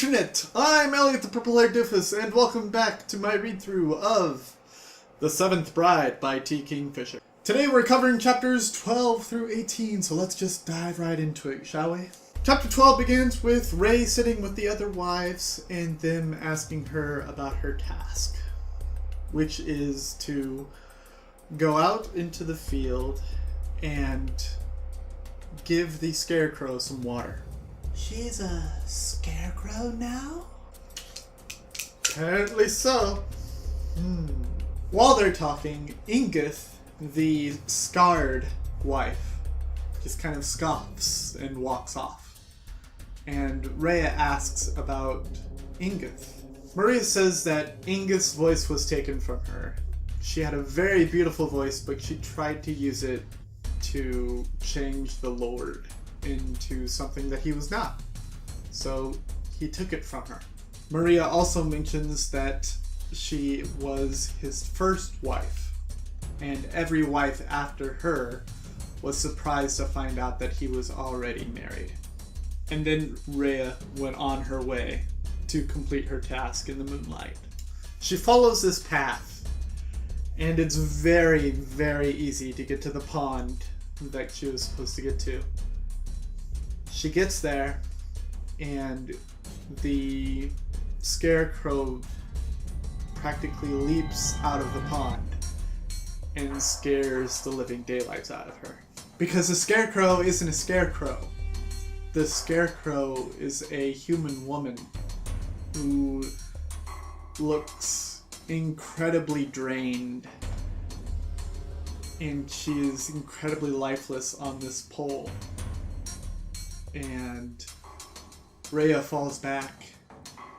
Internet! I'm Elliot the Purple-Haired Doofus, and welcome back to my read-through of The Seventh Bride by T. Kingfisher. Today we're covering chapters 12 through 18, so let's just dive right into it, shall we? Chapter 12 begins with Rhea sitting with the other wives and them asking her about her task, which is to go out into the field and give the scarecrow some water. She's a scarecrow now? Apparently so. While they're talking, Ingith, the scarred wife, just kind of scoffs and walks off. And Rhea asks about Ingith. Maria says that Ingith's voice was taken from her. She had a very beautiful voice, but she tried to use it to change the Lord into something that he was not. So he took it from her. Maria also mentions that she was his first wife, and every wife after her was surprised to find out that he was already married. And then Rhea went on her way to complete her task in the moonlight. She follows this path, and it's very, very easy to get to the pond that she was supposed to get to. She gets there, and the scarecrow practically leaps out of the pond and scares the living daylights out of her. Because the scarecrow isn't a scarecrow. The scarecrow is a human woman who looks incredibly drained, and she is incredibly lifeless on this pole. And Rhea falls back,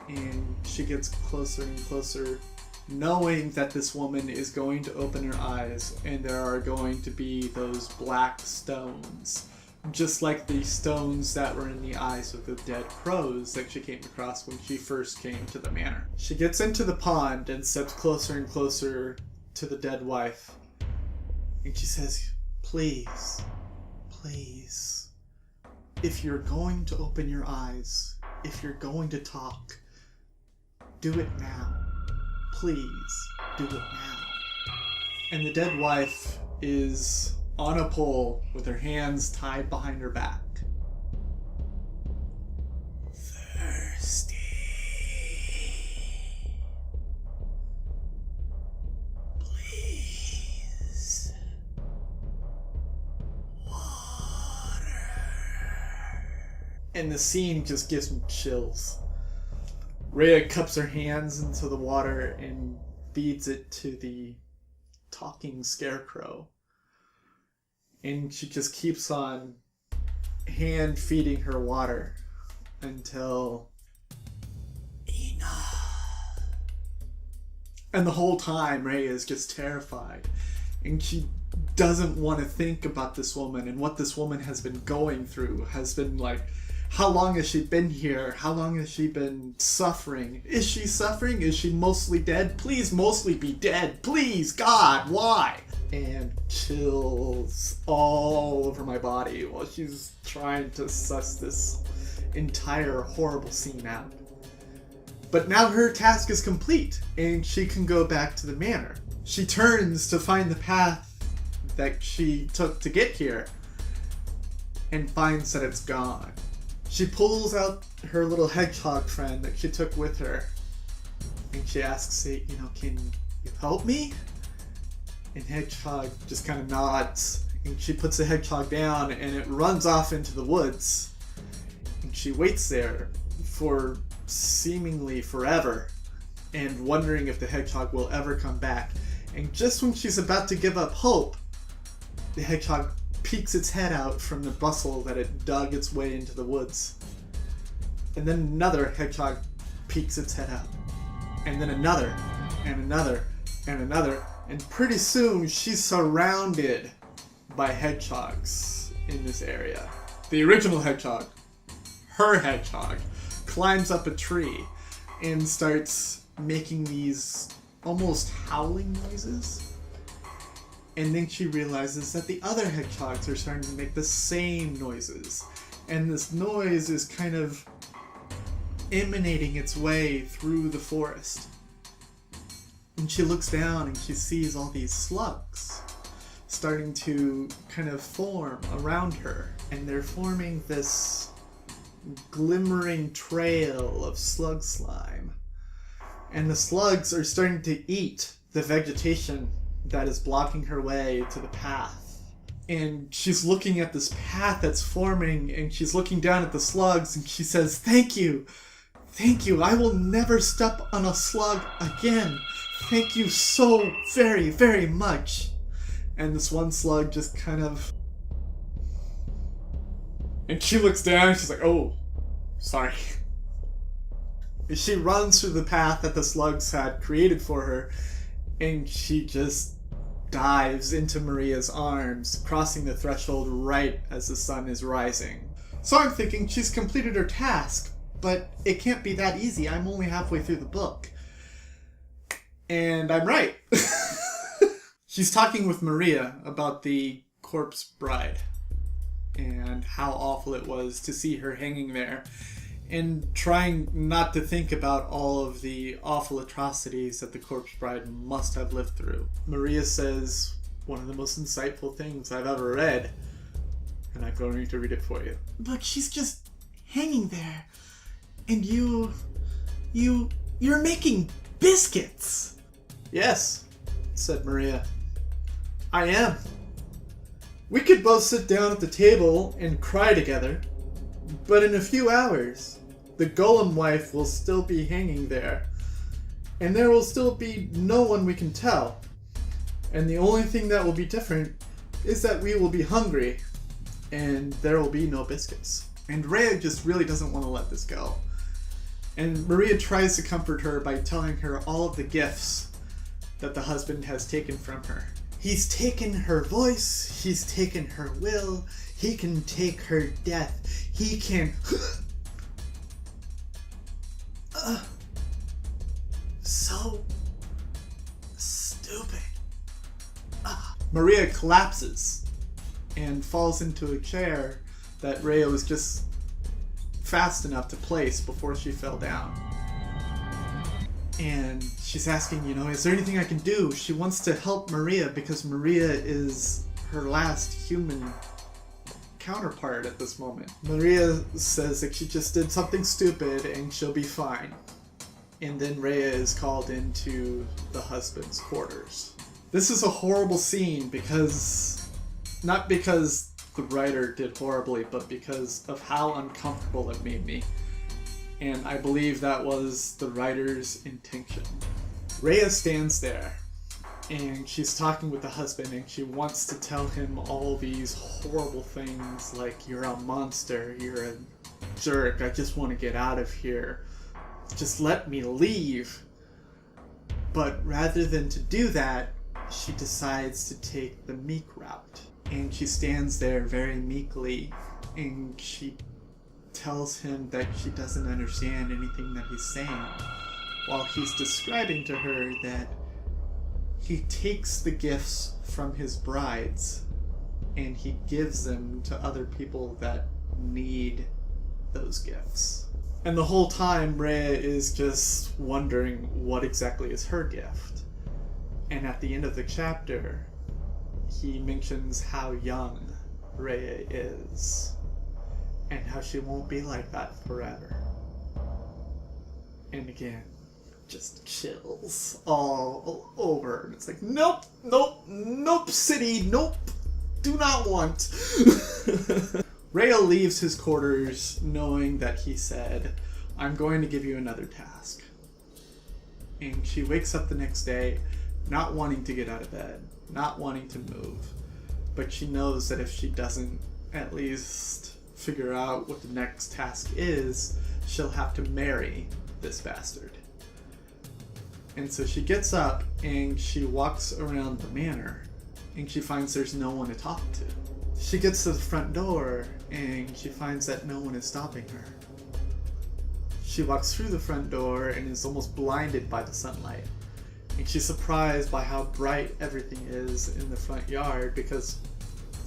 and she gets closer and closer, knowing that this woman is going to open her eyes, and there are going to be those black stones, just like the stones that were in the eyes of the dead crows that she came across when she first came to the manor. She gets into the pond and steps closer and closer to the dead wife, and she says, "Please, please, if you're going to open your eyes, if you're going to talk, do it now. Please, do it now." And the dead wife is on a pole with her hands tied behind her back. Thirsty. Please. And the scene just gives me chills. Rhea cups her hands into the water and feeds it to the talking scarecrow. And she just keeps on hand feeding her water until Enough. And the whole time Rhea is just terrified. And she doesn't want to think about this woman and what this woman has been going through. Has been like, how long has she been here? How long has she been suffering? Is she suffering? Is she mostly dead? Please mostly be dead. Please, God, why? And chills all over my body while she's trying to suss this entire horrible scene out. But now her task is complete, and she can go back to the manor. She turns to find the path that she took to get here, and finds that it's gone. She pulls out her little hedgehog friend that she took with her, and she asks, can you help me? And Hedgehog just kind of nods, and she puts the hedgehog down, and it runs off into the woods. And she waits there for seemingly forever, and wondering if the hedgehog will ever come back. And just when she's about to give up hope, the hedgehog peeks its head out from the bustle that it dug its way into the woods. And then another hedgehog peeks its head out. And then another, and another, and another. And pretty soon she's surrounded by hedgehogs in this area. The original hedgehog, her hedgehog, climbs up a tree and starts making these almost howling noises. And then she realizes that the other hedgehogs are starting to make the same noises. And this noise is kind of emanating its way through the forest. And she looks down and she sees all these slugs starting to kind of form around her. And they're forming this glimmering trail of slug slime. And the slugs are starting to eat the vegetation that is blocking her way to the path. And she's looking at this path that's forming, and she's looking down at the slugs, and she says, "Thank you. Thank you. I will never step on a slug again. Thank you so very, very much." And this one slug just kind of... And she looks down and she's like, "Oh, sorry." And she runs through the path that the slugs had created for her, and she just dives into Maria's arms, crossing the threshold right as the sun is rising. So I'm thinking she's completed her task, but it can't be that easy. I'm only halfway through the book. And I'm right. She's talking with Maria about the corpse bride and how awful it was to see her hanging there, and trying not to think about all of the awful atrocities that the corpse bride must have lived through. Maria says one of the most insightful things I've ever read, and I'm going to read it for you. But she's just hanging there. And you're making biscuits. "Yes," said Maria. "I am. We could both sit down at the table and cry together, but in a few hours, the golem wife will still be hanging there, and there will still be no one we can tell. And the only thing that will be different is that we will be hungry, and there will be no biscuits." And Rhea just really doesn't want to let this go. And Maria tries to comfort her by telling her all of the gifts that the husband has taken from her. He's taken her voice, he's taken her will, he can take her death, he can... So stupid. Maria collapses and falls into a chair that Rhea was just fast enough to place before she fell down. And she's asking, is there anything I can do? She wants to help Maria because Maria is her last human counterpart at this moment. Maria says that she just did something stupid and she'll be fine. And then Rhea is called into the husband's quarters. This is a horrible scene because, not because the writer did horribly, but because of how uncomfortable it made me. And I believe that was the writer's intention. Rhea stands there, and she's talking with the husband, and she wants to tell him all these horrible things like, "You're a monster, you're a jerk, I just want to get out of here. Just let me leave." But rather than to do that, she decides to take the meek route. And she stands there very meekly, and she tells him that she doesn't understand anything that he's saying, while he's describing to her that he takes the gifts from his brides and he gives them to other people that need those gifts. And the whole time Rhea is just wondering what exactly is her gift. And at the end of the chapter, he mentions how young Rhea is and how she won't be like that forever. And again, just chills all over. And it's like, nope, nope, nope, city, nope, do not want. Rhea leaves his quarters knowing that he said, "I'm going to give you another task." And she wakes up the next day not wanting to get out of bed, not wanting to move. But she knows that if she doesn't at least figure out what the next task is, she'll have to marry this bastard. And so she gets up and she walks around the manor and she finds there's no one to talk to. She gets to the front door and she finds that no one is stopping her. She walks through the front door and is almost blinded by the sunlight. And she's surprised by how bright everything is in the front yard because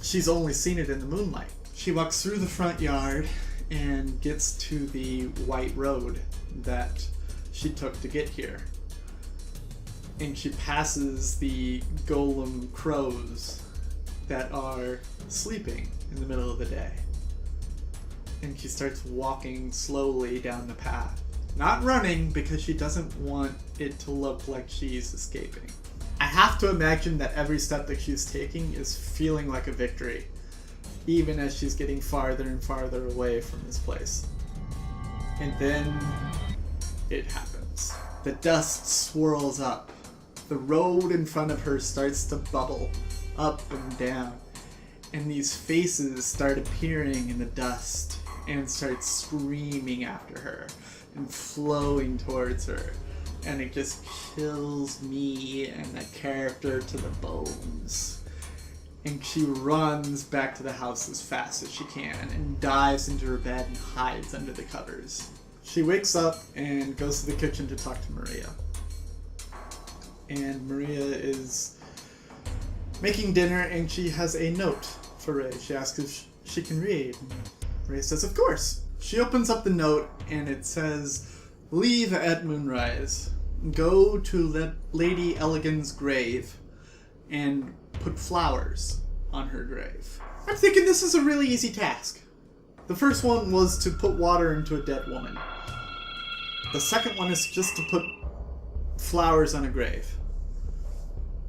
she's only seen it in the moonlight. She walks through the front yard and gets to the white road that she took to get here. And she passes the golem crows that are sleeping in the middle of the day. And she starts walking slowly down the path. Not running, because she doesn't want it to look like she's escaping. I have to imagine that every step that she's taking is feeling like a victory, even as she's getting farther and farther away from this place. And then it happens. The dust swirls up. The road in front of her starts to bubble up and down. And these faces start appearing in the dust and start screaming after her and flowing towards her. And it just chills me and the character to the bones. And she runs back to the house as fast as she can and dives into her bed and hides under the covers. She wakes up and goes to the kitchen to talk to Maria. And Maria is making dinner and she has a note for Rhea. She asks if she can read. Rhea says, of course. She opens up the note and it says, leave at moonrise. Go to Lady Elegant's grave and put flowers on her grave. I'm thinking this is a really easy task. The first one was to put water into a dead woman. The second one is just to put flowers on a grave.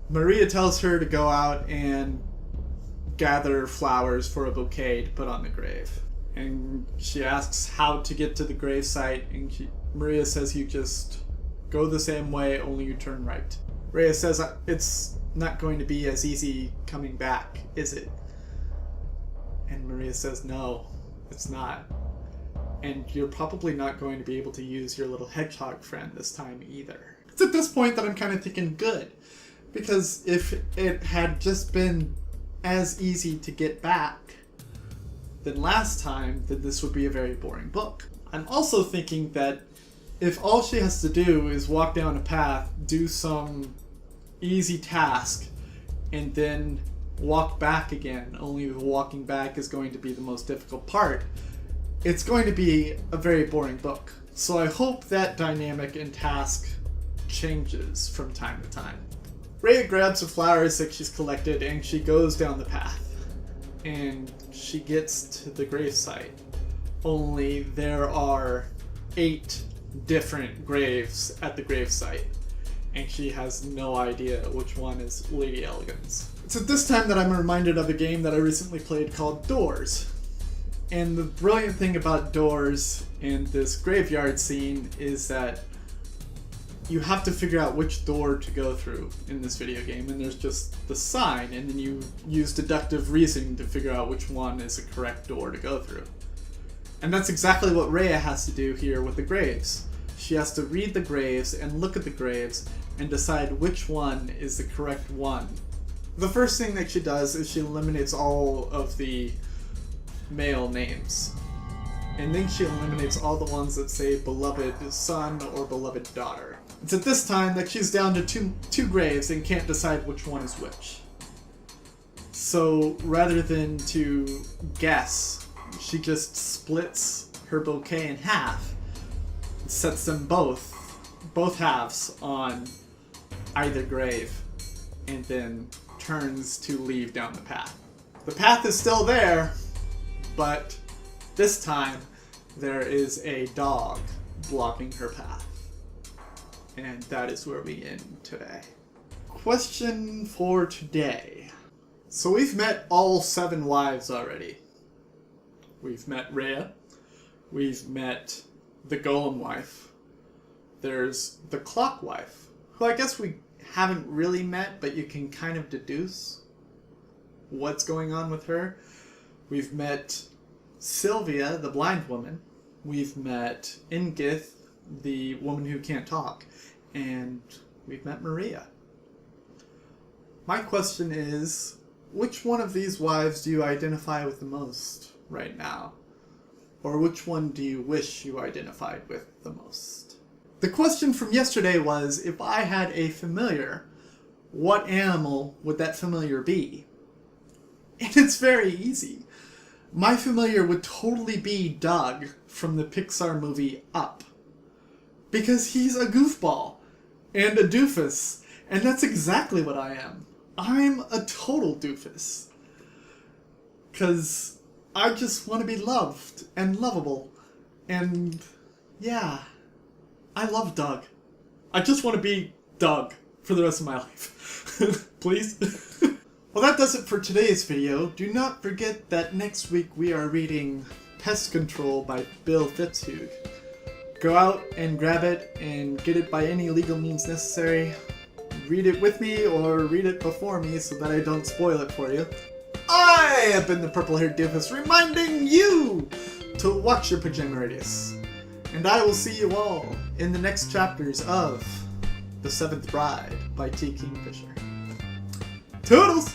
Maria tells her to go out and gather flowers for a bouquet to put on the grave. And she asks how to get to the gravesite, and Maria says you just go the same way, only you turn right. Rhea says it's not going to be as easy coming back, is it? And Maria says no, it's not. And you're probably not going to be able to use your little hedgehog friend this time either. It's at this point that I'm kind of thinking good. Because if it had just been as easy to get back than last time, then this would be a very boring book. I'm also thinking that if all she has to do is walk down a path, do some easy task, and then walk back again, only walking back is going to be the most difficult part, it's going to be a very boring book. So I hope that dynamic and task changes from time to time. Rhea grabs the flowers that she's collected and she goes down the path. And she gets to the gravesite. Only there are 8 different graves at the gravesite. And she has no idea which one is Lady Elegant's. It's at this time that I'm reminded of a game that I recently played called Doors. And the brilliant thing about Doors in this graveyard scene is that you have to figure out which door to go through in this video game, and there's just the sign, and then you use deductive reasoning to figure out which one is the correct door to go through. And that's exactly what Rhea has to do here with the graves. She has to read the graves and look at the graves and decide which one is the correct one. The first thing that she does is she eliminates all of the male names. And then she eliminates all the ones that say beloved son or beloved daughter. It's at this time that she's down to two graves and can't decide which one is which. So rather than to guess, she just splits her bouquet in half, sets them both halves on either grave, and then turns to leave down the path. The path is still there, but this time there is a dog blocking her path. And that is where we end today. Question for today. So we've met all 7 wives already. We've met Rhea. We've met the Golem wife. There's the Clock wife, who I guess we haven't really met, but you can kind of deduce what's going on with her. We've met Sylvia, the blind woman. We've met Ingith, the woman who can't talk. And we've met Maria. My question is, which one of these wives do you identify with the most right now? Or which one do you wish you identified with the most? The question from yesterday was, if I had a familiar, what animal would that familiar be? And it's very easy. my familiar would totally be Doug from the Pixar movie Up. Because he's a goofball and a doofus, and that's exactly what I am. I'm a total doofus. Because I just want to be loved and lovable. And yeah, I love Doug. I just want to be Doug for the rest of my life. Please? Well, that does it for today's video. Do not forget that next week we are reading Pest Control by Bill Fitzhugh. Go out and grab it and get it by any legal means necessary. Read it with me or read it before me so that I don't spoil it for you. I have been the purple-haired doofus reminding you to watch your pajama radius. And I will see you all in the next chapters of The Seventh Bride by T. Kingfisher. Toodles!